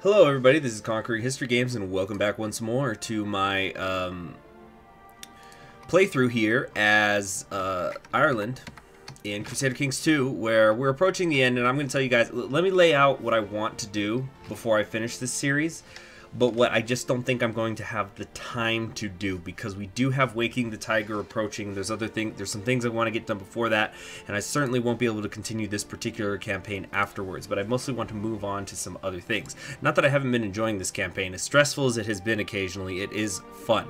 Hello everybody, this is Conquering History Games and welcome back once more to my playthrough here as Ireland in Crusader Kings 2, where we're approaching the end, and I'm going to tell you guys, let me lay out what I want to do before I finish this series, but what I just don't think I'm going to have the time to do, because we do have Waking the Tiger approaching. There's some things I want to get done before that, and I certainly won't be able to continue this particular campaign afterwards, but I mostly want to move on to some other things. Not that I haven't been enjoying this campaign. As stressful as it has been occasionally, it is fun.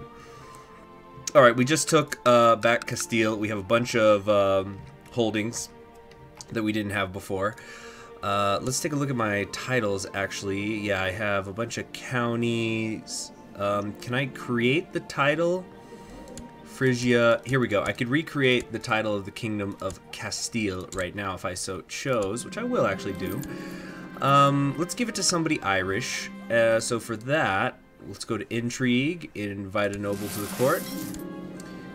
Alright, we just took back Castile. We have a bunch of holdings that we didn't have before. Let's take a look at my titles, actually. Yeah, I have a bunch of counties. Can I create the title? Phrygia. Here we go. I could recreate the title of the Kingdom of Castile right now if I so chose, which I will actually do. Let's give it to somebody Irish. So for that, let's go to Intrigue, invite a noble to the court.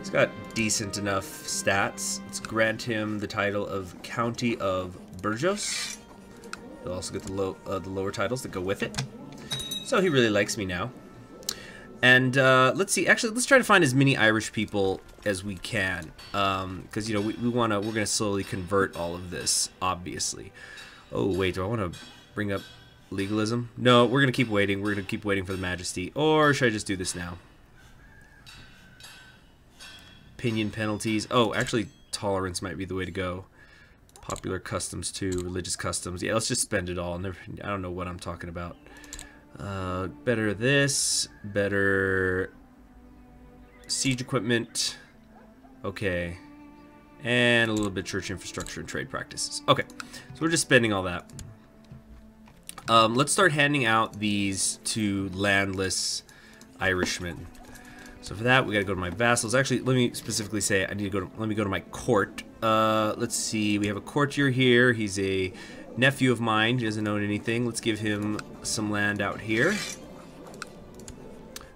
He's got decent enough stats. Let's grant him the title of County of Burgos. He'll also get the lower titles that go with it. So he really likes me now. And let's see. Actually, let's try to find as many Irish people as we can, because you know we're gonna slowly convert all of this, obviously. Oh wait, do I want to bring up legalism? No, we're gonna keep waiting. We're gonna keep waiting for the Majesty. Or should I just do this now? Opinion penalties. Oh, actually, tolerance might be the way to go. Popular customs too, religious customs. Yeah, let's just spend it all. I don't know what I'm talking about. Better this, better siege equipment. Okay. And a little bit church infrastructure and trade practices. Okay, so we're just spending all that. Let's start handing out these to landless Irishmen. So for that, we gotta go to my vassals. Actually, let me specifically say I need to go to. Let me go to my court. Let's see. We have a courtier here. He's a nephew of mine. He doesn't own anything. Let's give him some land out here.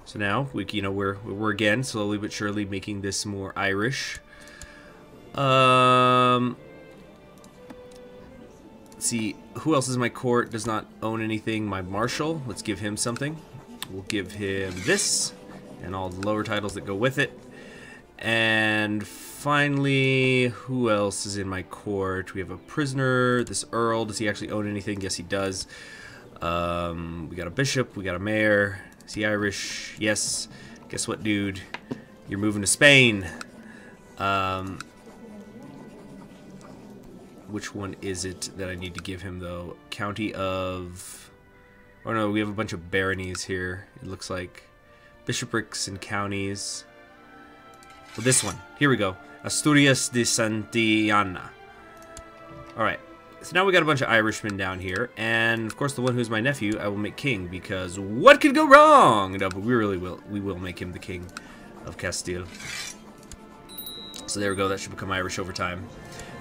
So now we're again slowly but surely making this more Irish. Let's see. Who else is in my court? Does not own anything. My marshal. Let's give him something. We'll give him this. And all the lower titles that go with it. And finally, who else is in my court? We have a prisoner, this earl. Does he actually own anything? Yes, he does. We got a bishop, we got a mayor. Is he Irish? Yes. Guess what, dude? You're moving to Spain. Which one is it that I need to give him, though? County of... Oh, no, we have a bunch of baronies here, it looks like. Bishoprics and counties. Well, this one. Here we go. Asturias de Santillana. Alright. So now we got a bunch of Irishmen down here. And, of course, the one who's my nephew, I will make king. Because what could go wrong? No, but we really will. We will make him the king of Castile. So there we go. That should become Irish over time.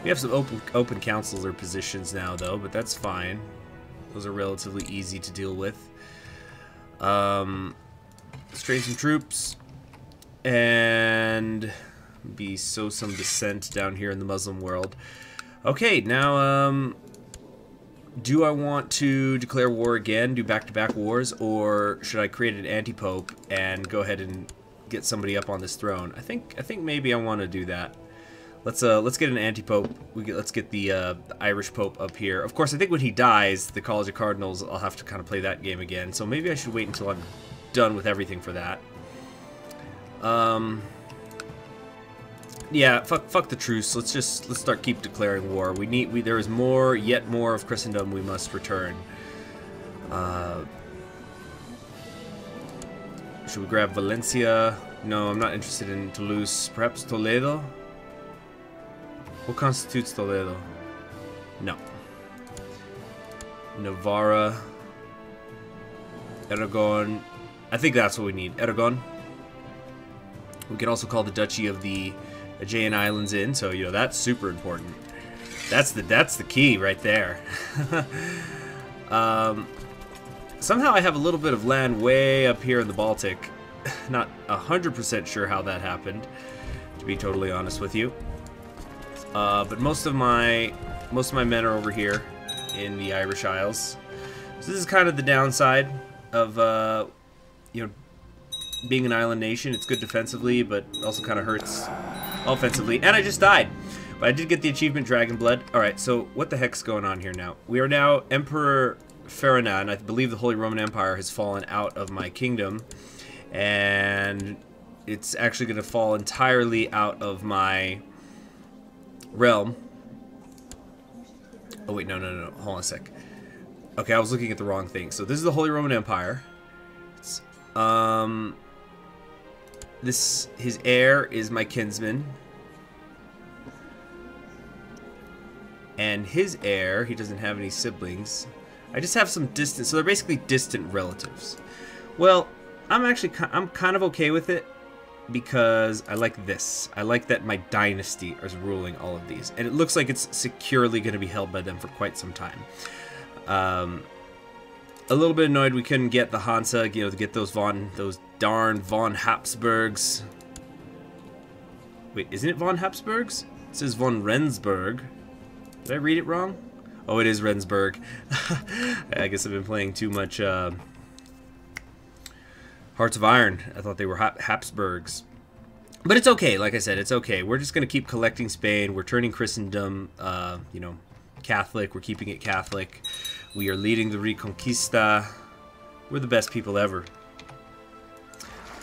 We have some open councilor positions now, though. But that's fine. Those are relatively easy to deal with. Let's train some troops and sow some dissent down here in the Muslim world. Okay, now, do I want to declare war again, do back-to-back wars, or should I create an anti-pope and go ahead and get somebody up on this throne? I think maybe I want to do that. Let's get an anti-pope. Let's get the Irish pope up here. Of course, I think when he dies, the College of Cardinals, I'll have to kind of play that game again. So maybe I should wait until I'm done with everything for that. Yeah, fuck the truce. Let's start keep declaring war. There is more, yet more of Christendom we must return. Should we grab Valencia? No, I'm not interested in Toulouse. Perhaps Toledo? What constitutes Toledo? No. Navarra. Aragon. I think that's what we need. Aragon. We could also call the Duchy of the Aegean Islands in, so you know that's super important. That's the key right there. Somehow I have a little bit of land way up here in the Baltic. Not 100% sure how that happened, to be totally honest with you. But most of my men are over here in the Irish Isles. So this is kind of the downside of, you know, being an island nation. It's good defensively, but also kind of hurts offensively. And I just died. But I did get the achievement Dragon Blood. Alright, so what the heck's going on here now? We are now Emperor Ferdinand. I believe the Holy Roman Empire has fallen out of my kingdom. And it's actually going to fall entirely out of my realm. Oh, wait, no. Hold on a sec. Okay, I was looking at the wrong thing. So this is the Holy Roman Empire. It's, his heir is my kinsman. And his heir, he doesn't have any siblings. I just have some distant, so they're basically distant relatives. Well, I'm kind of okay with it because I like this. I like that my dynasty is ruling all of these, and it looks like it's securely going to be held by them for quite some time. A little bit annoyed we couldn't get the Hansa, you know, to get those darn von Habsburgs. Wait, isn't it von Habsburgs? It says von Rensburg. Did I read it wrong? Oh, it is Rensburg. I guess I've been playing too much Hearts of Iron. I thought they were Habsburgs. But it's okay, like I said, it's okay. We're just going to keep collecting Spain. We're turning Christendom, you know, Catholic. We're keeping it Catholic. We are leading the Reconquista. We're the best people ever.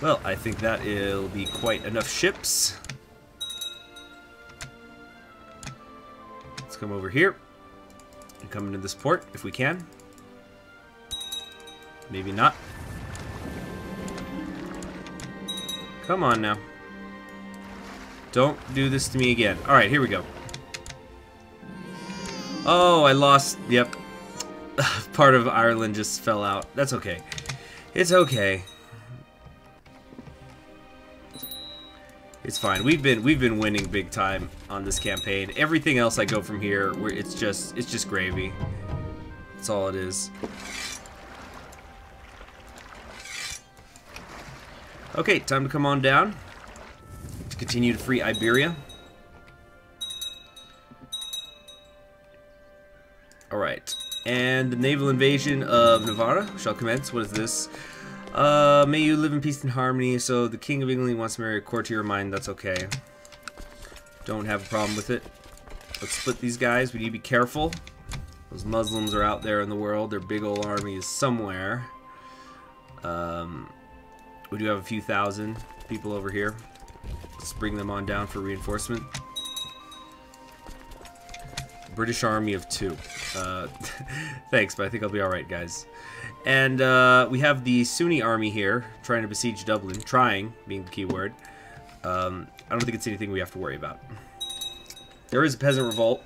Well, I think that will be quite enough ships. Let's come over here and come into this port if we can. Maybe not. Come on now. Don't do this to me again. Alright, here we go. Oh, I lost. Yep. Part of Ireland just fell out. That's okay. It's okay. It's fine. We've been winning big time on this campaign. Everything else I go from here, where it's just gravy. That's all it is. Okay, time to come on down to continue to free Iberia. Alright, and the naval invasion of Navarra shall commence. What is this? May you live in peace and harmony. So the King of England wants to marry a courtier of mine. That's okay. Don't have a problem with it. Let's split these guys. We need to be careful. Those Muslims are out there in the world. Their big old army is somewhere. We do have a few thousand people over here. Let's bring them on down for reinforcement. British army of 2. Thanks, but I think I'll be alright, guys. And we have the Sunni army here, trying to besiege Dublin. Trying, being the key word. I don't think it's anything we have to worry about. There is a peasant revolt.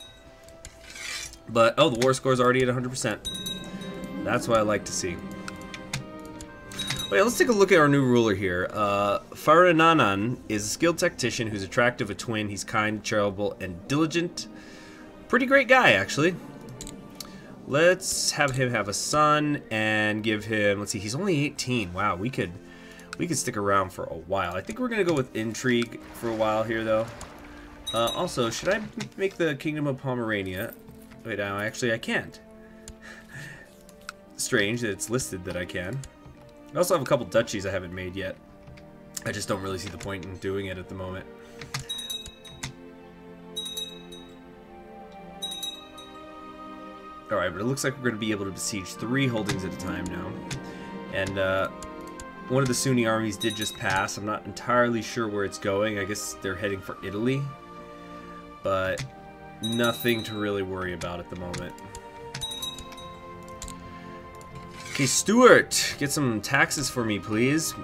But, oh, the war score is already at 100%. That's what I like to see. Wait, let's take a look at our new ruler here. Farinanan is a skilled tactician who's attractive, a twin. He's kind, charitable, and diligent. Pretty great guy, actually. Let's have him have a son and give him, let's see, he's only 18. Wow, we could stick around for a while. I think we're going to go with intrigue for a while here, though. Also, should I make the Kingdom of Pomerania? Wait, no, actually I can't. Strange that it's listed that I can. I also have a couple duchies I haven't made yet. I just don't really see the point in doing it at the moment. Alright, but it looks like we're going to be able to besiege 3 holdings at a time now. And one of the Sunni armies did just pass. I'm not entirely sure where it's going. I guess they're heading for Italy. But nothing to really worry about at the moment. Okay, Stuart, get some taxes for me, please.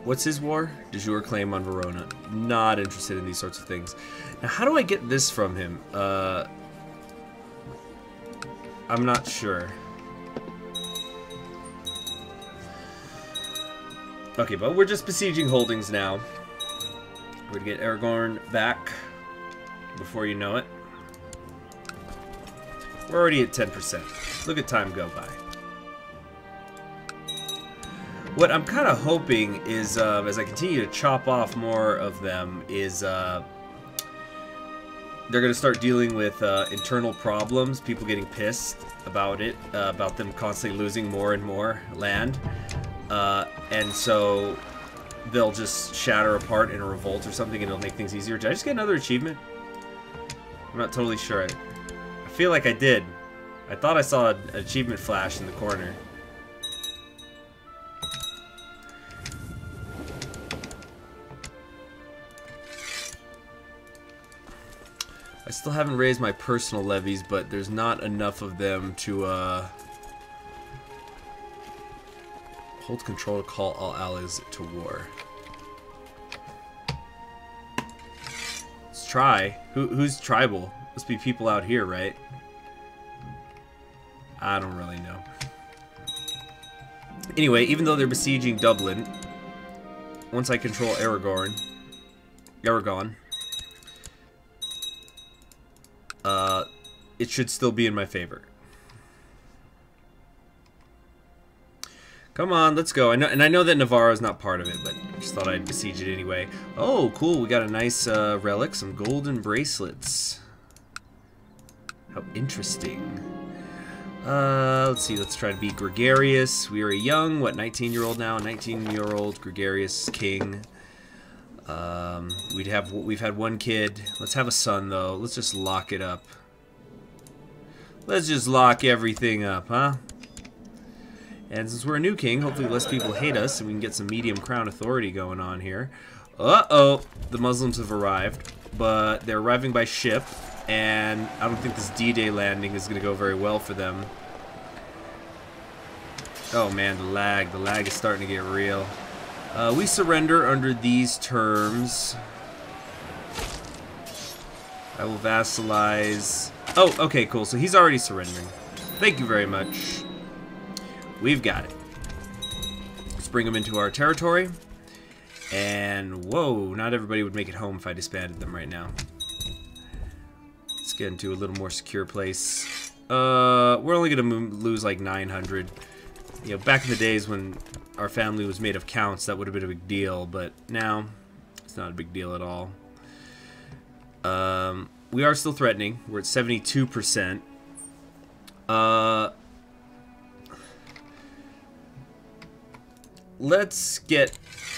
What's his war? De jure claim on Verona. Not interested in these sorts of things. Now, how do I get this from him? I'm not sure. Okay, but we're just besieging holdings now. We're gonna get Aragorn back before you know it. We're already at 10%. Look at time go by. What I'm kind of hoping is, as I continue to chop off more of them, is they're going to start dealing with internal problems, people getting pissed about it, about them constantly losing more and more land. And so they'll just shatter apart in a revolt or something, and it'll make things easier. Did I just get another achievement? I'm not totally sure. I feel like I did. I thought I saw an achievement flash in the corner. I still haven't raised my personal levies, but there's not enough of them to hold control to call all allies to war. Let's try. Who's tribal? Must be people out here, right? I don't really know. Anyway, even though they're besieging Dublin, once I control Aragon, it should still be in my favor. Come on, let's go. I know that Navarro is not part of it, but I just thought I'd besiege it anyway. Oh, cool. We got a nice relic, some golden bracelets. How interesting. Let's see. Let's try to be gregarious. We are a young, what, 19-year-old now? 19-year-old gregarious king. We've had one kid. Let's have a son, though. Let's just lock it up. Let's just lock everything up, huh? And since we're a new king, hopefully less people hate us and we can get some medium crown authority going on here. Uh-oh, the Muslims have arrived, but they're arriving by ship, and I don't think this D-Day landing is going to go very well for them. Oh man, the lag is starting to get real. We surrender under these terms. I will vassalize. Oh, okay, cool. So he's already surrendering. Thank you very much. We've got it. Let's bring them into our territory. And, whoa, not everybody would make it home if I disbanded them right now. Let's get into a little more secure place. We're only going to lose like 900. You know, back in the days when our family was made of counts, that would have been a big deal, but now it's not a big deal at all. We are still threatening. We're at 72%. Let's get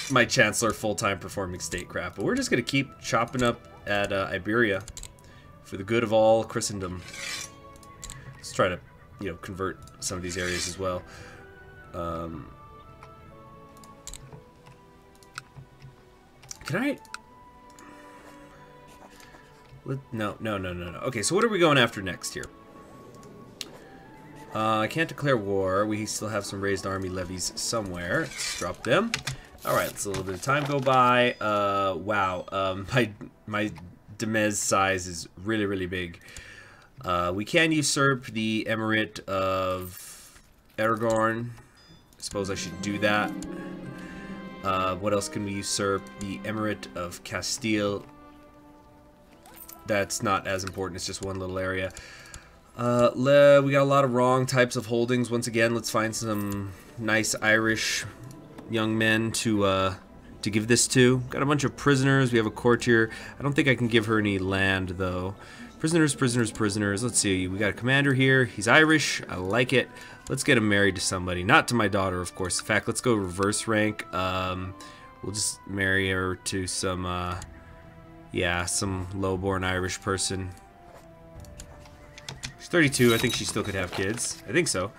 my Chancellor full-time performing statecraft, but we're just going to keep chopping up at Iberia for the good of all Christendom. Let's try to, you know, convert some of these areas as well. Can I... No. Okay, so what are we going after next here? I can't declare war. We still have some raised army levies somewhere. Let's drop them. Alright, let's a little bit of time go by. Wow. My Demez size is really, really big. We can usurp the Emirate of Aragon. I suppose I should do that. What else can we usurp? The Emirate of Castile. That's not as important. It's just one little area. We got a lot of wrong types of holdings. Once again, let's find some nice Irish young men to give this to. Got a bunch of prisoners. We have a courtier. I don't think I can give her any land, though. Prisoners. Let's see. We got a commander here. He's Irish. I like it. Let's get him married to somebody. Not to my daughter, of course. In fact, let's go reverse rank. We'll just marry her to some, yeah, some low-born Irish person. She's 32. I think she still could have kids. I think so.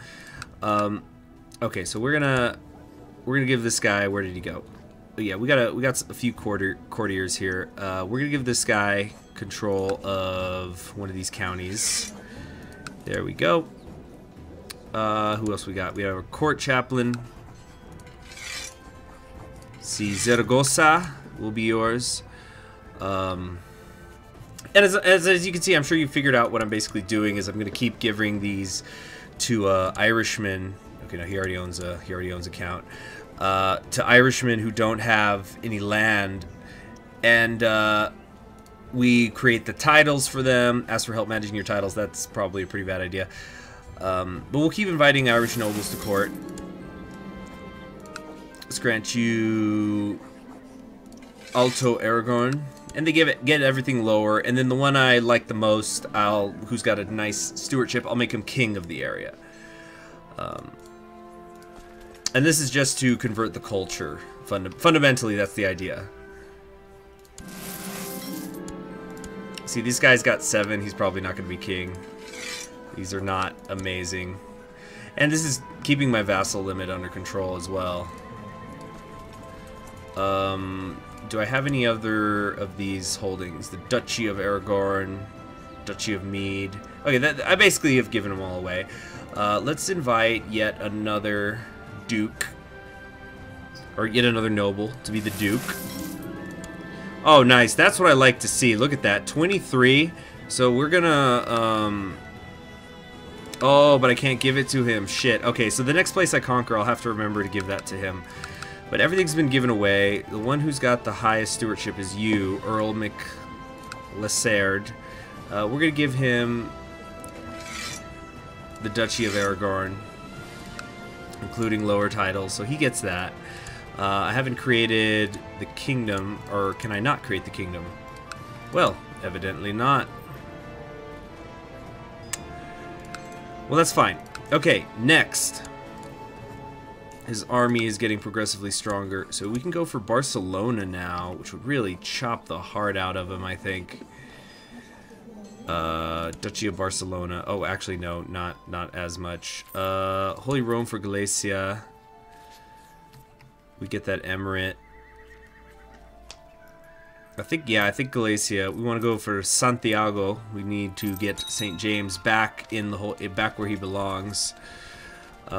Okay, so we're gonna give this guy. Where did he go? Oh, yeah, we got a few courtiers here. We're gonna give this guy control of one of these counties. There we go. Who else we got? We have a court chaplain. See, Zaragoza will be yours. And as you can see, I'm sure you figured out what I'm basically doing is I'm going to keep giving these to Irishmen. Okay, no, he already owns a count. To Irishmen who don't have any land, and we create the titles for them. Ask for help managing your titles. That's probably a pretty bad idea. But we'll keep inviting Irish nobles to court. Let's grant you Alto Aragon and they get everything lower. And then the one I like the most, who's got a nice stewardship, I'll make him king of the area. And this is just to convert the culture. Fundamentally, that's the idea. See, these guys got 7. He's probably not going to be king. These are not amazing. And this is keeping my vassal limit under control as well. Do I have any other of these holdings? The Duchy of Aragorn, Duchy of Mead. Okay, I basically have given them all away. Let's invite yet another duke, or yet another noble to be the duke. Oh, nice. That's what I like to see. Look at that. 23. So we're gonna, oh, but I can't give it to him. Shit. Okay, so the next place I conquer, I'll have to remember to give that to him. But everything's been given away. The one who's got the highest stewardship is you, Earl MacLessard. We're gonna give him the Duchy of Aragorn, including lower titles, so he gets that. I haven't created the kingdom, or can I not create the kingdom? Well, evidently not. Well, that's fine. Okay, next. His army is getting progressively stronger, so we can go for Barcelona now, which would really chop the heart out of him, I think. Duchy of Barcelona. Oh, actually, no, not as much. Holy Rome for Galicia. We get that emirate. I think Galicia. We want to go for Santiago. We need to get St. James back in the back where he belongs.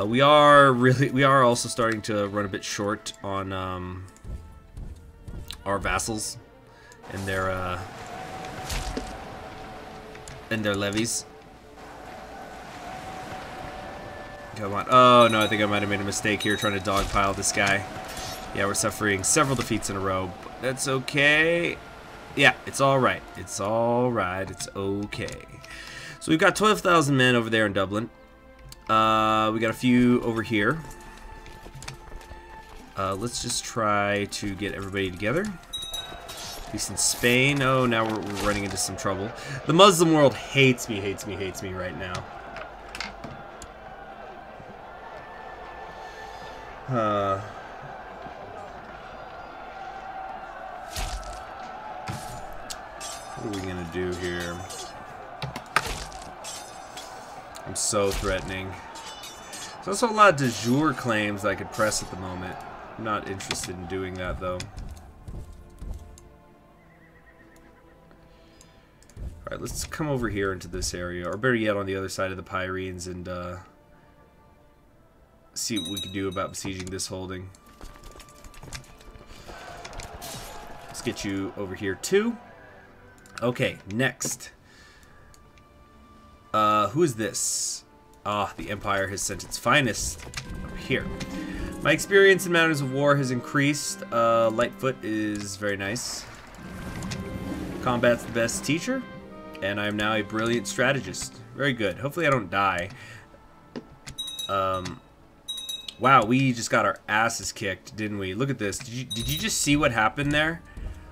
We are also starting to run a bit short on our vassals and their levies. Come on. Oh no, I think I might have made a mistake here trying to dogpile this guy. Yeah, we're suffering several defeats in a row, but that's okay. Yeah, it's alright. It's alright. It's okay. So we've got 12,000 men over there in Dublin. We got a few over here. Let's just try to get everybody together. At least in Spain. Oh, now we're running into some trouble. The Muslim world hates me right now. What are we gonna do here? I'm so threatening. There's also a lot of de jure claims that I could press at the moment. I'm not interested in doing that though. Alright, let's come over here into this area, or better yet on the other side of the Pyrenees, and see what we can do about besieging this holding. Let's get you over here too. Okay, next. Who is this? Ah, the Empire has sent its finest over here. My experience in matters of war has increased. Lightfoot is very nice. Combat's the best teacher, and I am now a brilliant strategist. Very good. Hopefully I don't die. Wow, we just got our asses kicked, didn't we? Look at this. Did you just see what happened there?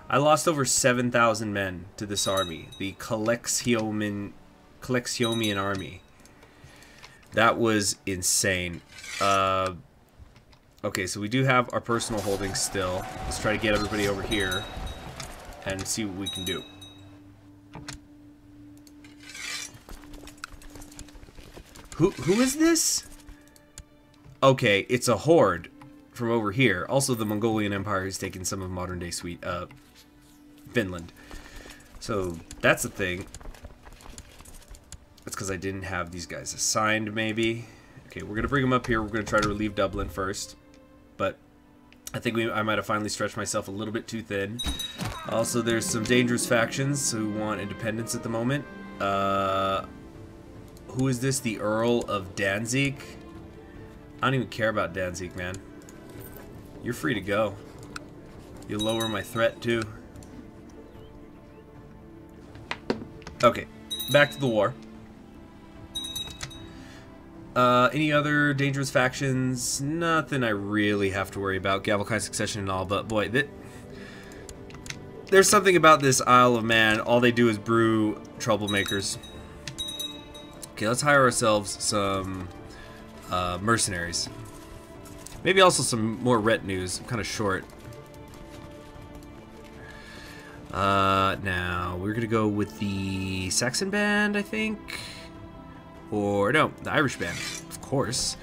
I lost over 7,000 men to this army, the Colexiomian army. That was insane. Okay, so we do have our personal holdings still. Let's try to get everybody over here and see what we can do. Who is this? Okay, it's a horde from over here. Also, the Mongolian Empire has taken some of modern-day Finland. So that's a thing. That's because I didn't have these guys assigned, maybe. Okay, we're gonna bring them up here. We're gonna try to relieve Dublin first, but I think I might have finally stretched myself a little bit too thin. Also, there's some dangerous factions who want independence at the moment. Who is this? The Earl of Danzig? I don't even care about Danzig, man. You're free to go. You'll lower my threat too. Okay, back to the war. Any other dangerous factions? Nothing I really have to worry about. Gavelkind succession and all, but boy, this There's something about this Isle of Man. All they do is brew troublemakers. Okay, let's hire ourselves some mercenaries. Maybe also some more retinues. I'm kind of short. Now, we're going to go with the Saxon band, I think. Or, no, the Irish band, of course.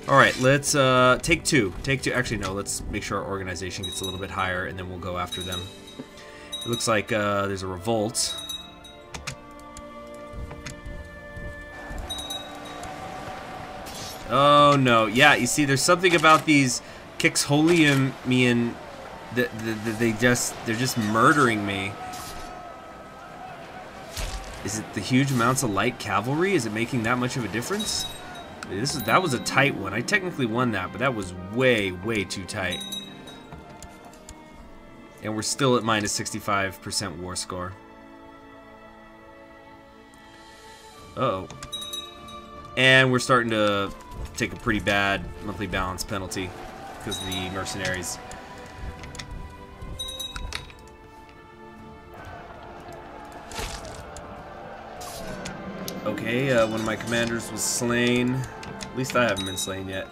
Alright, let's take two. Take two. Actually, no, let's make sure our organization gets a little bit higher, and then we'll go after them. It looks like there's a revolt. Oh, no. Yeah, you see, there's something about these Kixholiumian that they're just murdering me. Is it the huge amounts of light cavalry? Is it making that much of a difference? That was a tight one. I technically won that, but that was way, way too tight. And we're still at minus 65% war score. Uh-oh. And we're starting to take a pretty bad monthly balance penalty because of the mercenaries. Okay, one of my commanders was slain. At least I haven't been slain yet.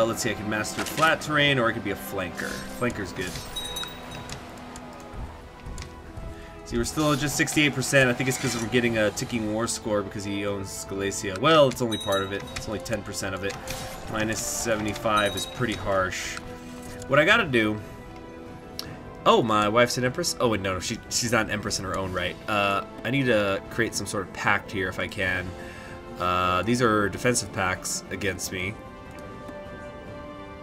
Let's see, I can master flat terrain, or I could be a flanker. Flanker's good. See, we're still at just 68%. I think it's because we're getting a ticking war score because he owns Galicia. Well, it's only part of it. It's only 10% of it. Minus 75 is pretty harsh. What I gotta do... Oh, my wife's an empress? Oh, wait, no, she's not an empress in her own right. I need to create some sort of pact here if I can. These are defensive pacts against me.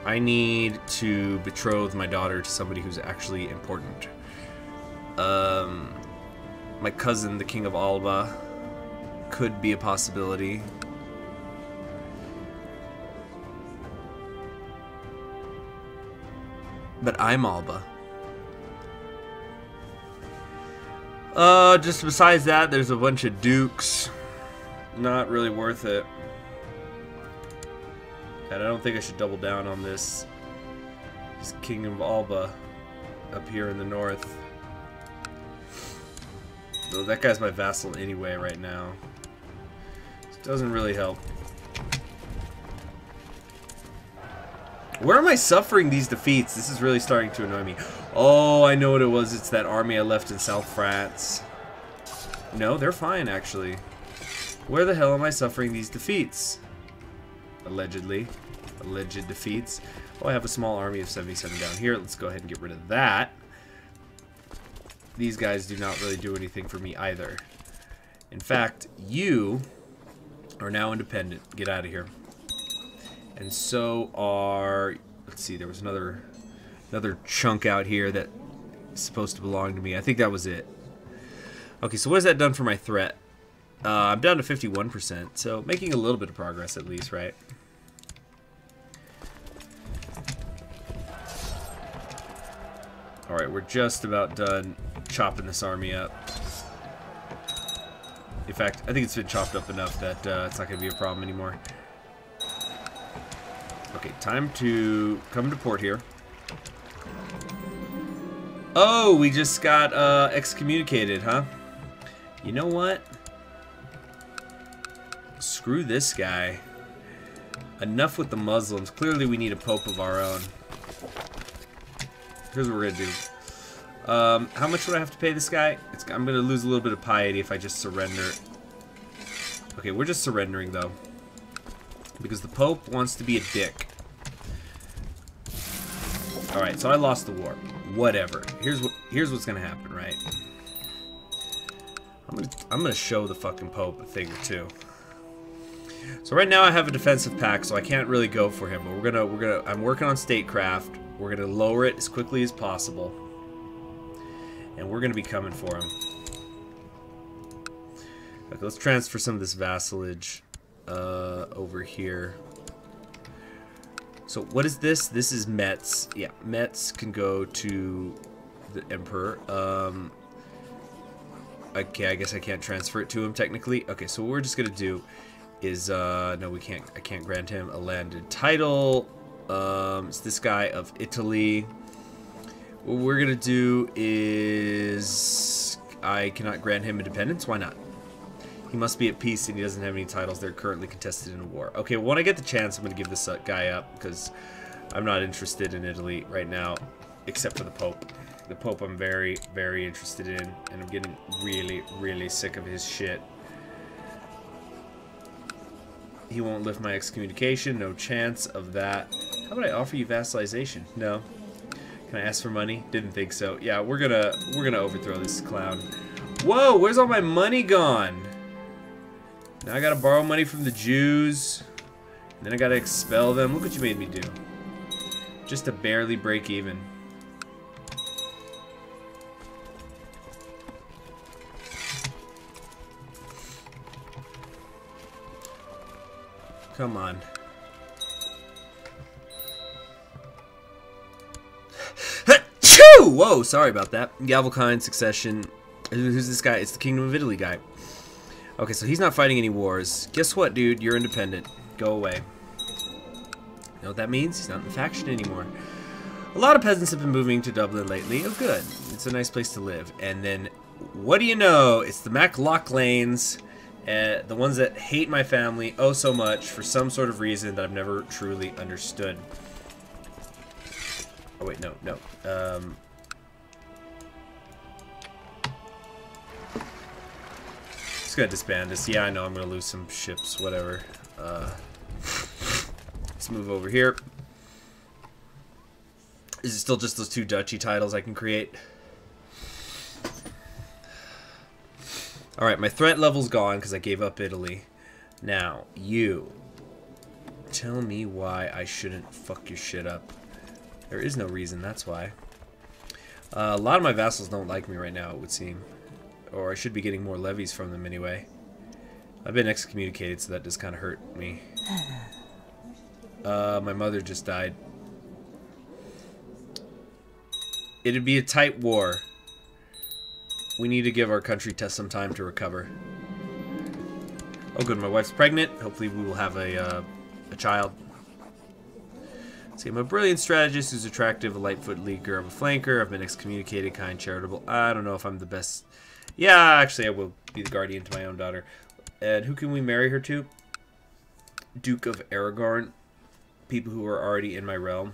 I need to betroth my daughter to somebody who's actually important. My cousin, the King of Alba, could be a possibility. But I'm Alba. Just besides that, there's a bunch of dukes. Not really worth it. And I don't think I should double down on this. This King of Alba up here in the north. Though that guy's my vassal anyway right now. It doesn't really help. Where am I suffering these defeats? This is really starting to annoy me. Oh, I know what it was. It's that army I left in South France. No, they're fine, actually. Where the hell am I suffering these defeats? Allegedly. Alleged defeats. Oh, I have a small army of 77 down here. Let's go ahead and get rid of that. These guys do not really do anything for me either. In fact, you are now independent. Get out of here. And so are... Let's see, there was another chunk out here that is supposed to belong to me. I think that was it. Okay, so what has that done for my threat? I'm down to 51%, so making a little bit of progress at least, right? Alright, we're just about done chopping this army up. In fact, I think it's been chopped up enough that it's not going to be a problem anymore. Okay, time to come to port here. Oh, we just got excommunicated, huh? You know what? Screw this guy. Enough with the Muslims. Clearly we need a pope of our own. Here's what we're gonna do. How much would I have to pay this guy? I'm gonna lose a little bit of piety if I just surrender. Okay, we're just surrendering though. Because the Pope wants to be a dick. Alright, so I lost the war. Whatever. Here's what's gonna happen, right? I'm gonna show the fucking Pope a thing or two. So right now I have a defensive pact, so I can't really go for him, but I'm working on statecraft. We're gonna lower it as quickly as possible. And we're gonna be coming for him. Okay, let's transfer some of this vassalage over here. So what is this? This is Metz. Yeah, Metz can go to the Emperor. Okay, I guess I can't transfer it to him technically. Okay, so what we're just gonna do is no, we can't. I can't grant him a landed title. It's this guy of Italy. What we're gonna do is I cannot grant him independence. Why not? He must be at peace and he doesn't have any titles. They're currently contested in a war. Okay, well, when I get the chance, I'm gonna give this guy up because I'm not interested in Italy right now, except for the Pope. The Pope I'm very, very interested in, and I'm getting really, really sick of his shit. He won't lift my excommunication. No chance of that. How about I offer you vassalization? No. Can I ask for money? Didn't think so. Yeah, we're gonna overthrow this clown. Whoa, where's all my money gone? Now I gotta borrow money from the Jews. And then I gotta expel them. Look what you made me do. Just to barely break even. Come on. Whoa, sorry about that. Galvalkine, Succession. Who's this guy? It's the Kingdom of Italy guy. Okay, so he's not fighting any wars. Guess what, dude? You're independent. Go away. You know what that means? He's not in the faction anymore. A lot of peasants have been moving to Dublin lately. Oh, good. It's a nice place to live. And then, what do you know? It's the MacLaughlins. The ones that hate my family oh so much for some sort of reason that I've never truly understood. Oh wait, no. Just gonna disband this. Yeah, I know I'm gonna lose some ships, whatever. Let's move over here. Is it still just those two duchy titles I can create? Alright, my threat level's gone because I gave up Italy. Now, you. Tell me why I shouldn't fuck your shit up. There is no reason, that's why. A lot of my vassals don't like me right now, it would seem. Or I should be getting more levies from them anyway. I've been excommunicated, so that does kind of hurt me. My mother just died. It'd be a tight war. We need to give our country some time to recover. Oh good, my wife's pregnant. Hopefully we will have a child. See, I'm a brilliant strategist who's attractive, a light-foot leaguer, I'm a flanker, I've been excommunicated, kind, charitable. I don't know if I'm the best. Yeah, actually I will be the guardian to my own daughter. And who can we marry her to? Duke of Aragorn. People who are already in my realm.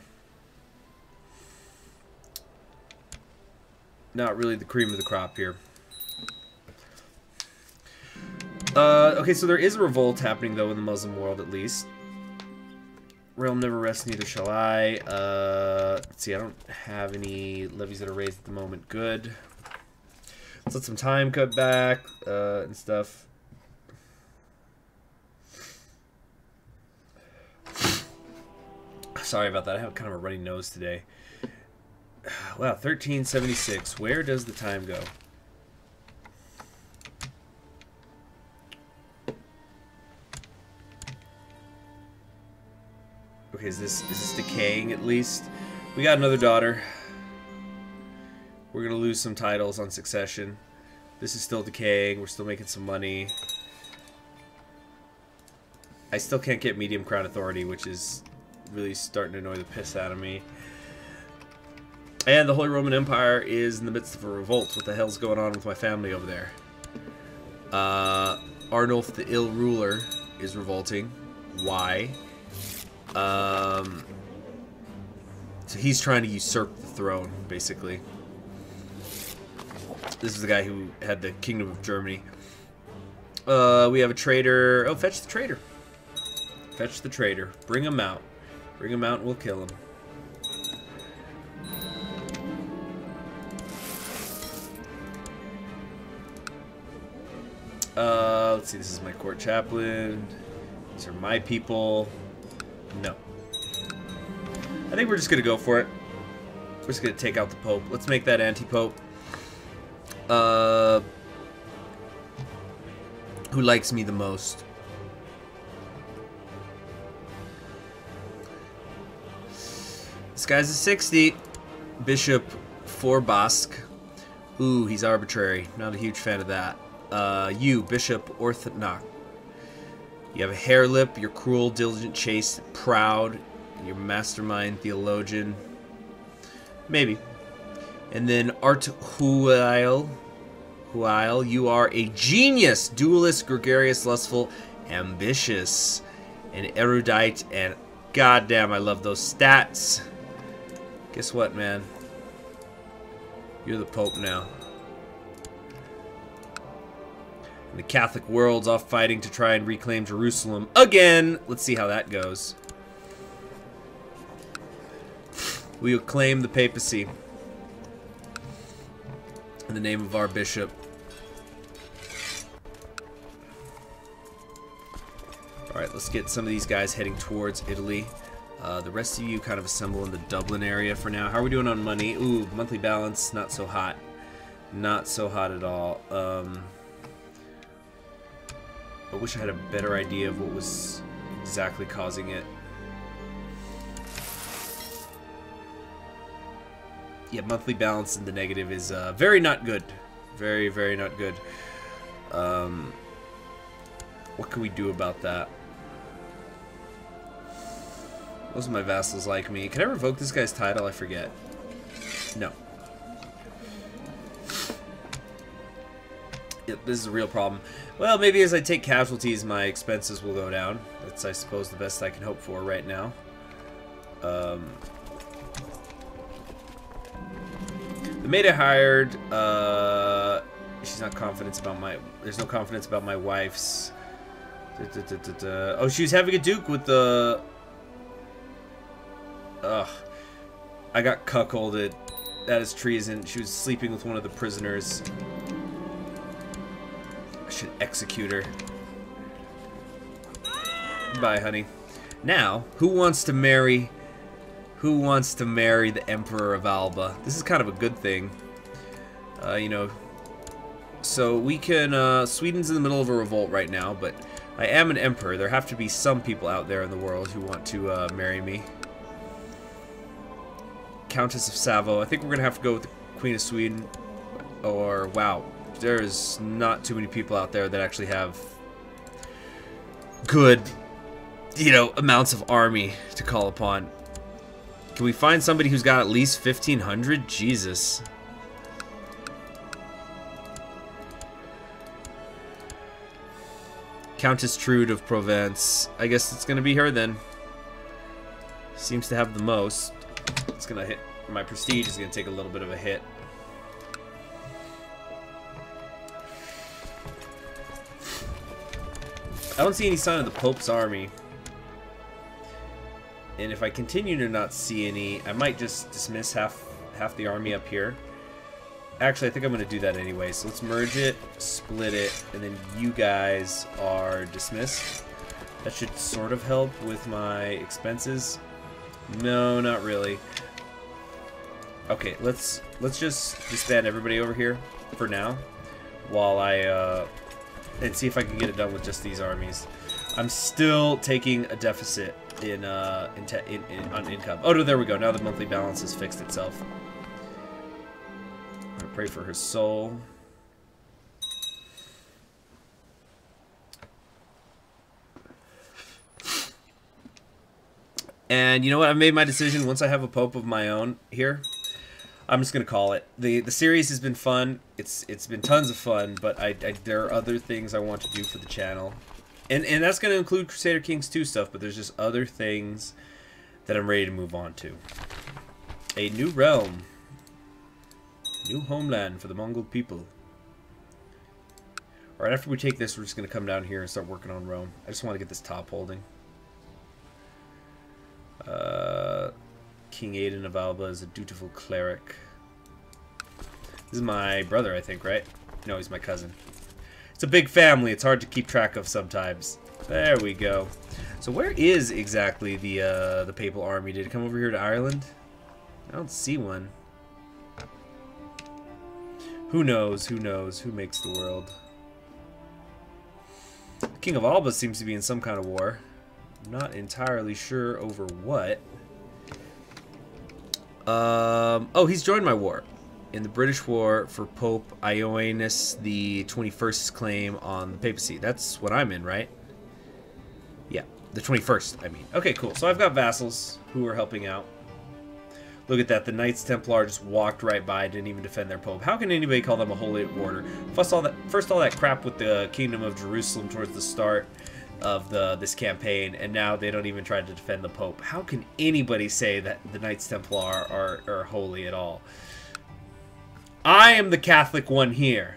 Not really the cream of the crop here. Okay, so there is a revolt happening, though, in the Muslim world, at least. Realm never rests, neither shall I. Let's see, I don't have any levies that are raised at the moment. Good. Let's let some time cut back, and stuff. Sorry about that, I have kind of a runny nose today. Wow, 1376. Where does the time go? Okay, is this decaying at least? We got another daughter. We're gonna lose some titles on succession. This is still decaying. We're still making some money. I still can't get medium crown authority, which is really starting to annoy the piss out of me. And the Holy Roman Empire is in the midst of a revolt. What the hell's going on with my family over there? Arnulf the Ill Ruler is revolting. Why? So he's trying to usurp the throne, basically. This is the guy who had the Kingdom of Germany. We have a traitor. Oh, fetch the traitor. Fetch the traitor. Bring him out. Bring him out and we'll kill him. Let's see, this is my court chaplain. These are my people. No. I think we're just gonna go for it. We're just gonna take out the Pope. Let's make that anti-Pope. Who likes me the most? This guy's a 60. Bishop Forbask. Ooh, he's arbitrary. Not a huge fan of that. You, Bishop Orthodox. You have a hair lip, you're cruel, diligent, chaste, proud, Your mastermind theologian. Maybe. And then Art Huile, you are a genius, duelist, gregarious, lustful, ambitious, and erudite, and goddamn, I love those stats. Guess what, man? You're the Pope now. And the Catholic world's off fighting to try and reclaim Jerusalem again. Let's see how that goes. We will claim the papacy in the name of our bishop. Alright, let's get some of these guys heading towards Italy. The rest of you kind of assemble in the Dublin area for now. How are we doing on money? Ooh, monthly balance, not so hot. Not so hot at all. I wish I had a better idea of what was exactly causing it. Yeah, monthly balance in the negative is very not good. Very, very not good. What can we do about that? Most of my vassals like me. Can I revoke this guy's title? I forget. No. Yep, this is a real problem. Well, maybe as I take casualties, my expenses will go down. That's, I suppose, the best I can hope for right now. The maid I hired, she's not confident about my... There's no confidence about my wife's... Oh, she was having a duke with the... Ugh. I got cuckolded. That is treason. She was sleeping with one of the prisoners. I should execute her. Bye, honey. Now, who wants to marry... Who wants to marry the Emperor of Alba? This is kind of a good thing. You know... So, we can... Sweden's in the middle of a revolt right now, but... I am an emperor. There have to be some people out there in the world who want to marry me. Countess of Savo. I think we're going to have to go with the Queen of Sweden. Or, wow. There's not too many people out there that actually have good, you know, amounts of army to call upon. Can we find somebody who's got at least 1,500? Jesus. Countess Trude of Provence. I guess it's going to be her then. Seems to have the most. It's going to hit. My prestige is going to take a little bit of a hit. I don't see any sign of the Pope's army. And if I continue to not see any, I might just dismiss half the army up here. Actually, I think I'm going to do that anyway. So let's merge it, split it, and then you guys are dismissed. That should sort of help with my expenses. No, not really. Okay, let's just disband everybody over here for now, while I and see if I can get it done with just these armies. I'm still taking a deficit on income. Oh no, there we go. Now the monthly balance has fixed itself. I'm gonna pray for her soul. And you know what? I've made my decision. Once I have a pope of my own here, I'm just gonna call it. The series has been fun. It's been tons of fun, but there are other things I want to do for the channel, and that's gonna include Crusader Kings 2 stuff. But there's just other things that I'm ready to move on to. A new realm, new homeland for the Mongol people. All right, after we take this, we're just gonna come down here and start working on Rome. I just want to get this top holding. King Aidan of Alba is a dutiful cleric. This is my brother, I think, right? No, he's my cousin. It's a big family. It's hard to keep track of sometimes. There we go. So where is exactly the papal army? Did it come over here to Ireland? I don't see one. Who knows? Who knows? Who makes the world? The King of Alba seems to be in some kind of war. I'm not entirely sure over what. Oh, he's joined my war. In the British War for Pope Ioannis the 21st's claim on the papacy. That's what I'm in, right? Yeah. The 21st, I mean. Okay, cool. So I've got vassals who are helping out. Look at that. The Knights Templar just walked right by, didn't even defend their pope. How can anybody call them a holy order? First, all that crap with the Kingdom of Jerusalem towards the start of this campaign, and now they don't even try to defend the pope. How can anybody say that the Knights Templar are holy at all? I am the Catholic one here.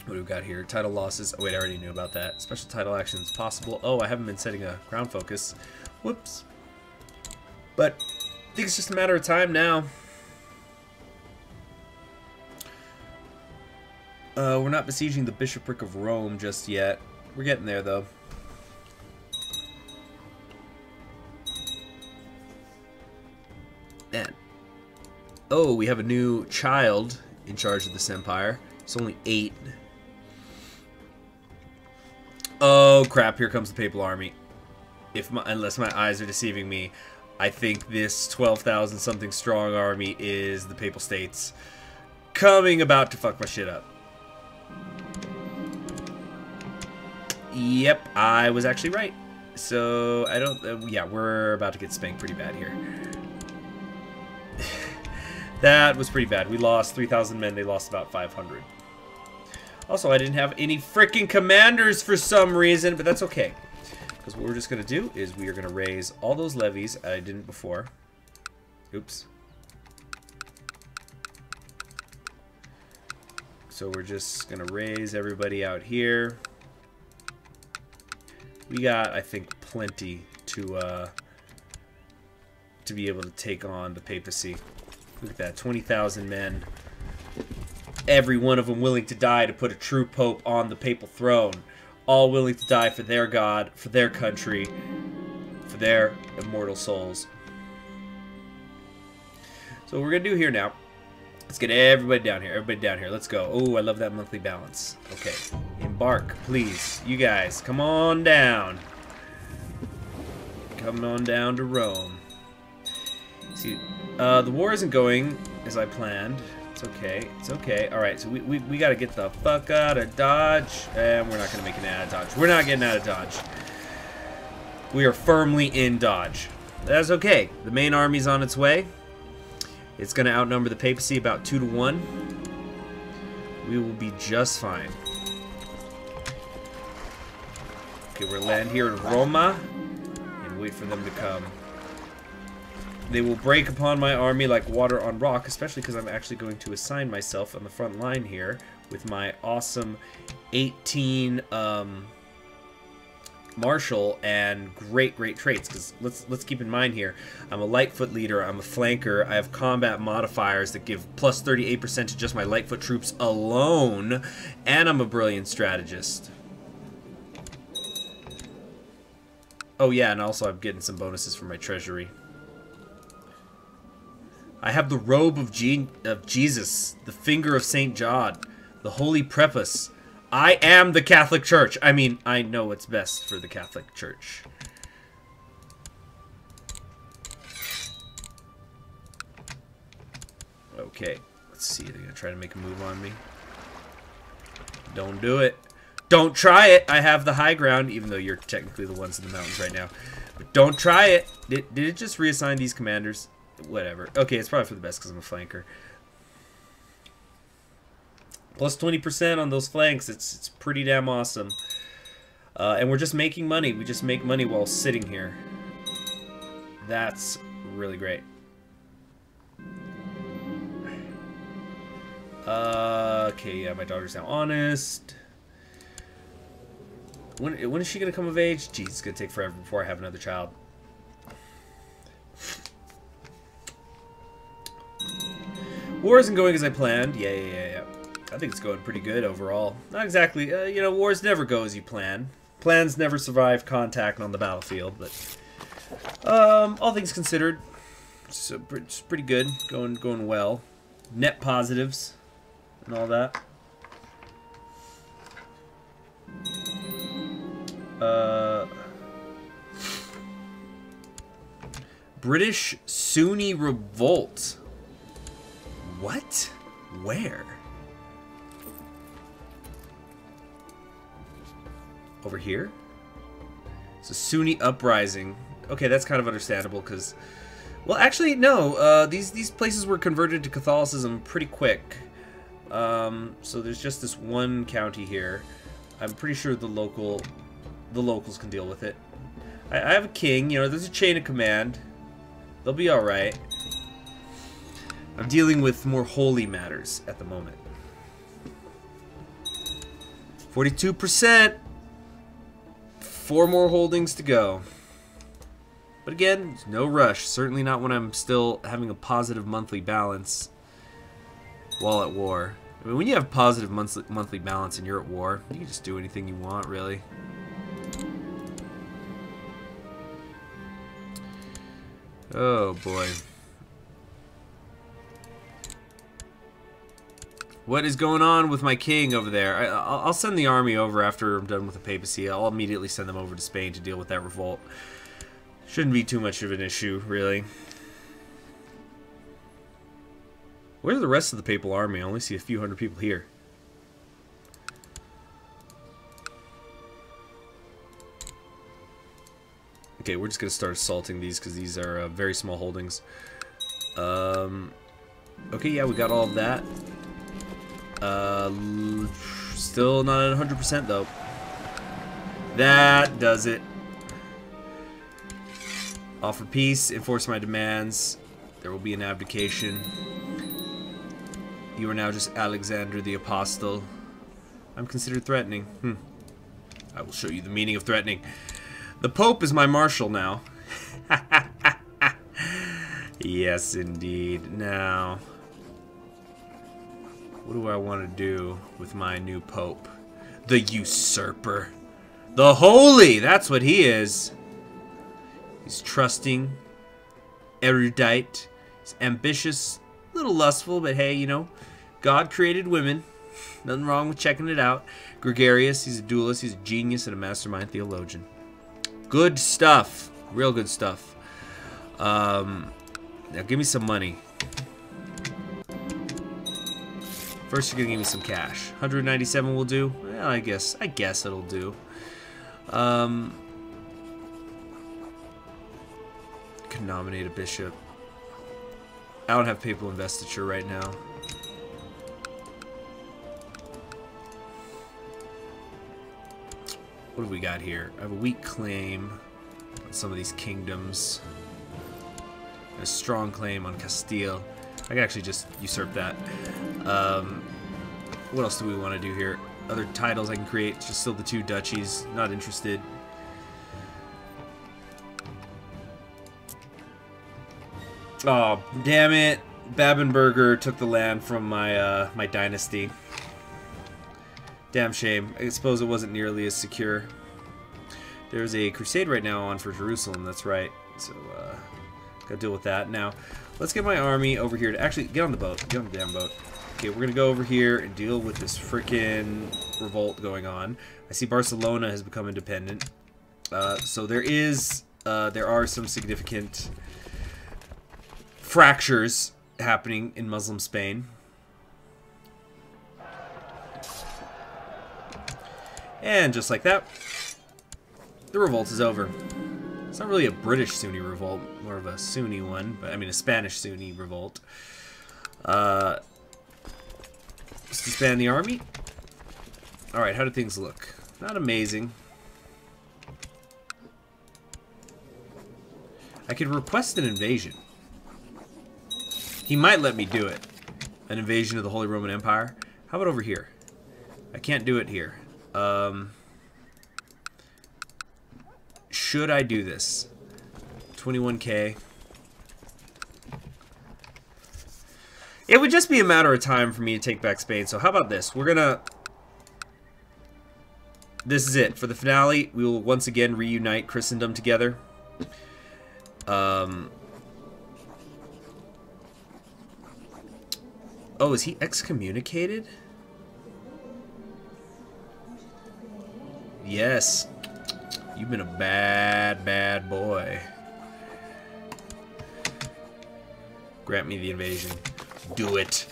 What do we got here? Title losses. Oh, wait, I already knew about that. Special title actions possible. Oh, I haven't been setting a ground focus. Whoops. But I think it's just a matter of time now. We're not besieging the Bishopric of Rome just yet. We're getting there, though. Man. Oh, we have a new child in charge of this empire. It's only 8. Oh crap, here comes the Papal Army. Unless my eyes are deceiving me, I think this 12,000 something strong army is the Papal States coming about to fuck my shit up. Yep, I was actually right. So, I don't... yeah, we're about to get spanked pretty bad here. That was pretty bad. We lost 3,000 men. They lost about 500. Also, I didn't have any freaking commanders for some reason, but that's okay. Because what we're just going to do is we are going to raise all those levies I didn't before. Oops. So we're just going to raise everybody out here. We got, I think, plenty to be able to take on the papacy. Look at that, 20,000 men. Every one of them willing to die to put a true pope on the papal throne. All willing to die for their God, for their country, for their immortal souls. So what we're going to do here now, let's get everybody down here. Everybody down here. Let's go. Oh, I love that monthly balance. Okay. Embark, please. You guys, come on down. Come on down to Rome. See, the war isn't going as I planned. It's okay. It's okay. Alright, so we gotta get the fuck out of Dodge. And we're not gonna make it out of Dodge. We're not getting out of Dodge. We are firmly in Dodge. That's okay. The main army's on its way. It's gonna outnumber the papacy about 2 to 1. We will be just fine. Okay, we'll land here in Roma and wait for them to come. They will break upon my army like water on rock, especially because I'm actually going to assign myself on the front line here with my awesome 18 martial and great traits. Because let's keep in mind here, I'm a Lightfoot leader, I'm a flanker, I have combat modifiers that give plus 38% to just my Lightfoot troops alone, and I'm a brilliant strategist. Oh yeah, and also I'm getting some bonuses from my treasury. I have the robe of Jesus, the finger of St. John, the holy prepuce. I am the Catholic Church. I mean, I know what's best for the Catholic Church. Okay, let's see. They're going to try to make a move on me. Don't do it. Don't try it. I have the high ground, even though you're technically the ones in the mountains right now. But don't try it. Did it just reassign these commanders? Whatever. Okay, it's probably for the best because I'm a flanker. Plus 20% on those flanks. It's pretty damn awesome. And we're just making money. We just make money while sitting here. That's really great. Okay, yeah, my daughter's now honest. When is she gonna come of age? Jeez, it's gonna take forever before I have another child. War isn't going as I planned. Yeah. I think it's going pretty good overall. Not exactly, you know, wars never go as you plan. Plans never survive contact on the battlefield, but all things considered, it's pretty good. Going well. Net positives and all that. British Sunni revolt. What? Where? over here. It's a Sunni uprising. Okay, that's kind of understandable because, well, actually, no. These places were converted to Catholicism pretty quick. So there's just this one county here. I'm pretty sure the locals can deal with it. I have a king. You know, there's a chain of command. They'll be all right. I'm dealing with more holy matters at the moment. 42%. 4 more holdings to go. But again, no rush. Certainly not when I'm still having a positive monthly balance while at war. I mean, when you have positive monthly balance and you're at war, you can just do anything you want, really. Oh, boy. What is going on with my king over there? I'll send the army over after I'm done with the papacy. I'll immediately send them over to Spain to deal with that revolt. Shouldn't be too much of an issue, really. Where's the rest of the papal army? I only see a few hundred people here. Okay, we're just going to start assaulting these because these are very small holdings. Okay, yeah, we got all of that. Still not at 100% though. That does it. Offer peace, enforce my demands. There will be an abdication. You are now just Alexander the Apostle. I'm considered threatening. I will show you the meaning of threatening. The Pope is my marshal now. Yes, indeed. Now, what do I want to do with my new Pope? The usurper. The holy! That's what he is. He's trusting, erudite, he's ambitious, a little lustful, but hey, you know, God created women. Nothing wrong with checking it out. Gregarious, he's a duelist, he's a genius, and a mastermind theologian. Good stuff. Real good stuff. Now give me some money. First, you're gonna give me some cash. 197 will do. Well, I guess it'll do. Could nominate a bishop. I don't have papal investiture right now. What have we got here? I have a weak claim on some of these kingdoms. A strong claim on Castile. I can actually just usurp that. What else do we want to do here? Other titles I can create. It's just still the 2 duchies. Not interested. Oh, damn it. Babenberger took the land from my my dynasty. Damn shame. I suppose it wasn't nearly as secure. There's a crusade right now on for Jerusalem, that's right. So, gotta deal with that. Now, let's get my army over here to actually get on the boat. Get on the damn boat. Okay, we're gonna go over here and deal with this freaking revolt going on. I see Barcelona has become independent. So there are some significant fractures happening in Muslim Spain. And just like that, the revolt is over. It's not really a British Sunni revolt, more of a Sunni one, but I mean a Spanish Sunni revolt. Let's disband the army. Alright, how do things look? Not amazing. I could request an invasion. He might let me do it. An invasion of the Holy Roman Empire. How about over here? I can't do it here. Should I do this? 21k. It would just be a matter of time for me to take back Spain. So how about this? We're gonna... This is it. For the finale, we will once again reunite Christendom together. Oh, is he excommunicated? Yes. You've been a bad, bad boy. Grant me the invasion. Do it.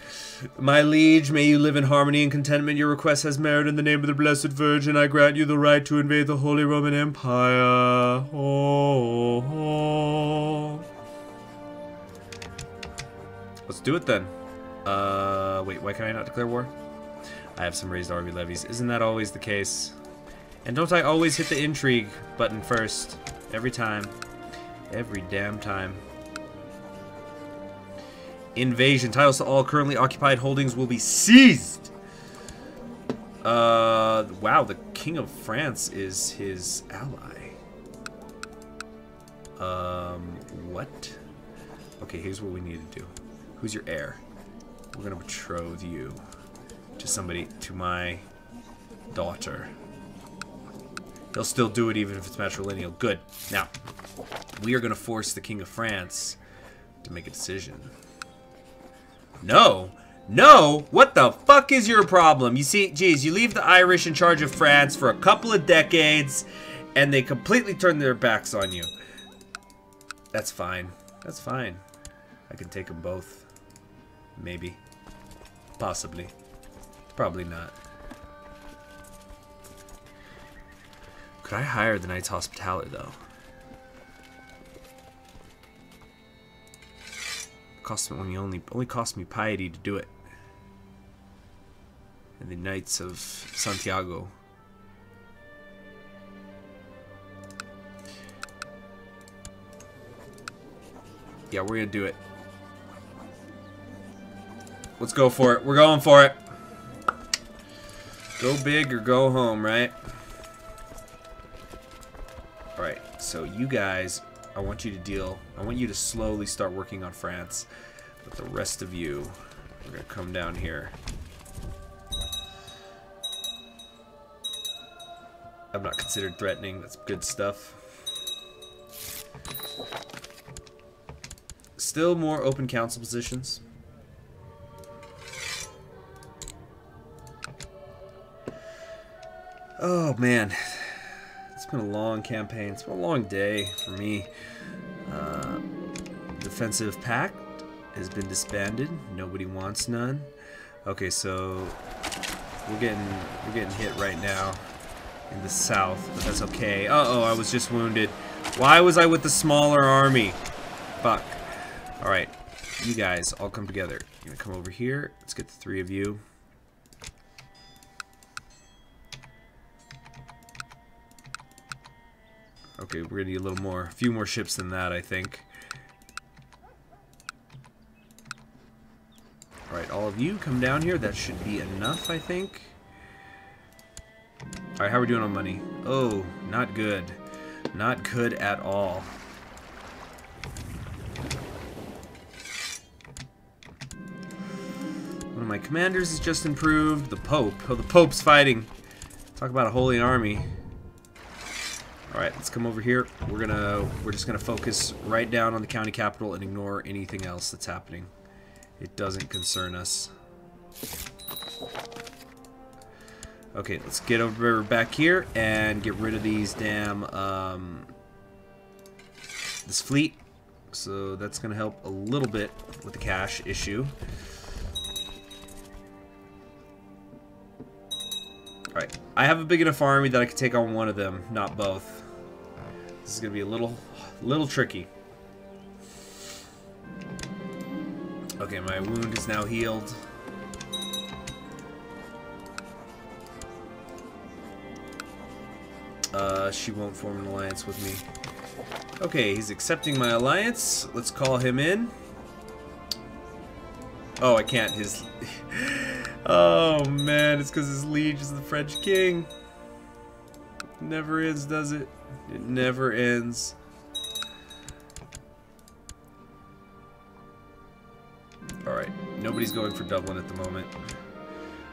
My liege, may you live in harmony and contentment. Your request has merit. In the name of the Blessed Virgin, I grant you the right to invade the Holy Roman Empire. Oh, oh. Let's do it then. Wait, why can I not declare war? I have some raised army levies. Isn't that always the case? And don't I always hit the intrigue button first? Every time. Every damn time. Invasion. Titles to all currently occupied holdings will be seized. Wow, the King of France is his ally. What? Okay, here's what we need to do. Who's your heir? We're gonna betroth you to somebody, to my daughter. He'll still do it even if it's matrilineal. Good. Now, we are gonna force the King of France to make a decision. No! No! What the fuck is your problem? You see, geez, you leave the Irish in charge of France for a couple of decades, and they completely turn their backs on you. That's fine. That's fine. I can take them both. Maybe. Possibly. Probably not. Could I hire the Knight's Hospitality, though? Cost me only cost me piety to do it. And the Knights of Santiago. Yeah, we're gonna do it. Let's go for it. We're going for it. Go big or go home, right? Alright, so you guys, I want you to slowly start working on France. But the rest of you, we're going to come down here. I'm not considered threatening. That's good stuff. Still more open council positions. Oh, man. It's been a long campaign. It's been a long day for me. Defensive pact has been disbanded. Nobody wants none. Okay, so we're getting hit right now in the south, but that's okay. Uh-oh, I was just wounded. Why was I with the smaller army? Fuck. Alright, you guys all come together. You're gonna come over here. Let's get the three of you. Okay, we're gonna need a few more ships than that, I think. Alright, all of you come down here. That should be enough, I think. Alright, how are we doing on money? Oh, not good. Not good at all. One of my commanders has just improved. The Pope. Oh, the Pope's fighting. Talk about a holy army. Alright, let's come over here. We're just gonna focus right down on the county capital and ignore anything else that's happening. It doesn't concern us. Okay, let's get over back here and get rid of these damn this fleet. So that's gonna help a little bit with the cash issue. Alright, I have a big enough army that I can take on one of them, not both. This is gonna be a little tricky. Okay, my wound is now healed. She won't form an alliance with me. Okay, he's accepting my alliance. Let's call him in. Oh, I can't. Oh, man. It's because his liege is the French king. It never ends, does it? It never ends. Alright. Nobody's going for Dublin at the moment.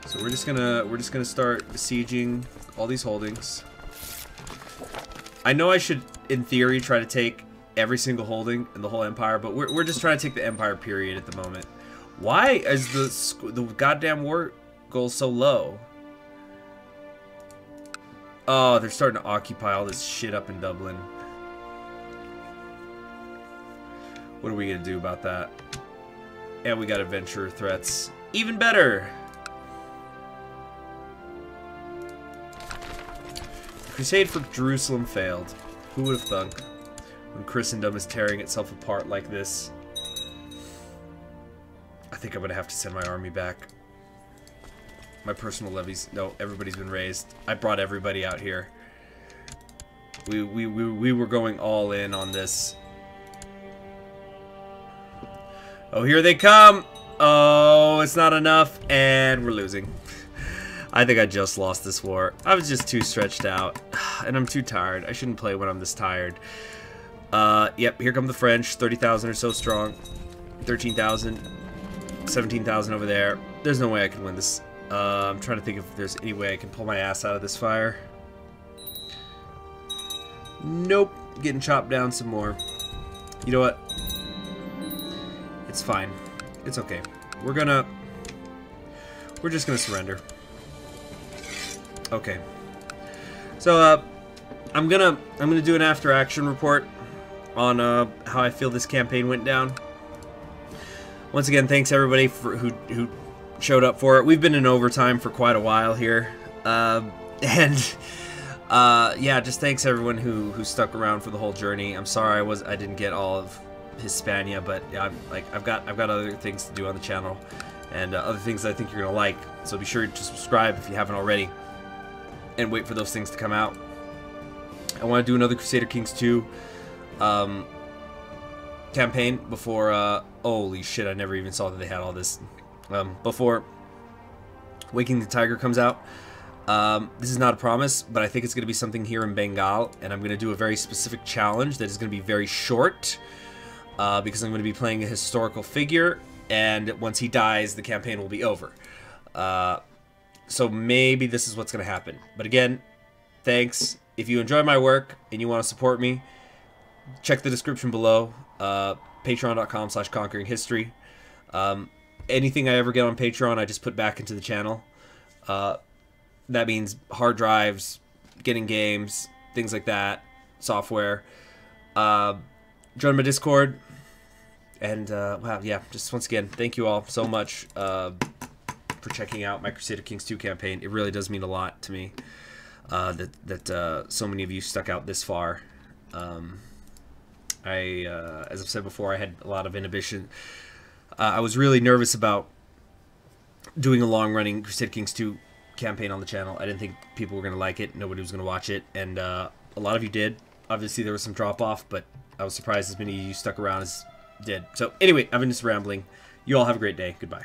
So we're just gonna start besieging all these holdings. I know I should, in theory, try to take every single holding in the whole empire, but we're just trying to take the empire period at the moment. Why is the goddamn war goal so low? Oh, they're starting to occupy all this shit up in Dublin. What are we gonna do about that? And we got adventurer threats. Even better! Crusade for Jerusalem failed. Who would have thunk? When Christendom is tearing itself apart like this. I think I'm gonna have to send my army back. My personal levies. No, everybody's been raised. I brought everybody out here. We were going all in on this. Oh, here they come! Oh, it's not enough, and we're losing. I think I just lost this war. I was just too stretched out, and I'm too tired. I shouldn't play when I'm this tired. Yep, here come the French. 30,000 or so strong. 13,000. 17,000 over there. There's no way I can win this. I'm trying to think if there's any way I can pull my ass out of this fire. Nope. Getting chopped down some more. You know what? It's fine. It's okay. We're just gonna surrender. Okay. So, I'm gonna do an after-action report on how I feel this campaign went down. Once again, thanks everybody who showed up for it. We've been in overtime for quite a while here, yeah, just thanks everyone who stuck around for the whole journey. I'm sorry I didn't get all of Hispania, but yeah, I've got other things to do on the channel, and other things that I think you're gonna like. So be sure to subscribe if you haven't already, and wait for those things to come out. I want to do another Crusader Kings 2 campaign before. Holy shit! I never even saw that they had all this before Waking the Tiger comes out. This is not a promise, but I think it's going to be something here in Bengal, and I'm going to do a very specific challenge that is going to be very short, because I'm going to be playing a historical figure, and once he dies, the campaign will be over. So maybe this is what's going to happen. But again, thanks. If you enjoy my work and you want to support me, check the description below. Patreon.com/conqueringhistory. Anything I ever get on Patreon, I just put back into the channel. That means hard drives, getting games, things like that, software. Join my Discord. And, wow, yeah, just once again, thank you all so much for checking out my Crusader Kings 2 campaign. It really does mean a lot to me that so many of you stuck out this far. As I've said before, I had a lot of inhibition. I was really nervous about doing a long-running Crusader Kings 2 campaign on the channel. I didn't think people were going to like it. Nobody was going to watch it. And a lot of you did. Obviously, there was some drop-off, but I was surprised as many of you stuck around as did. So, anyway, I've been just rambling. You all have a great day. Goodbye.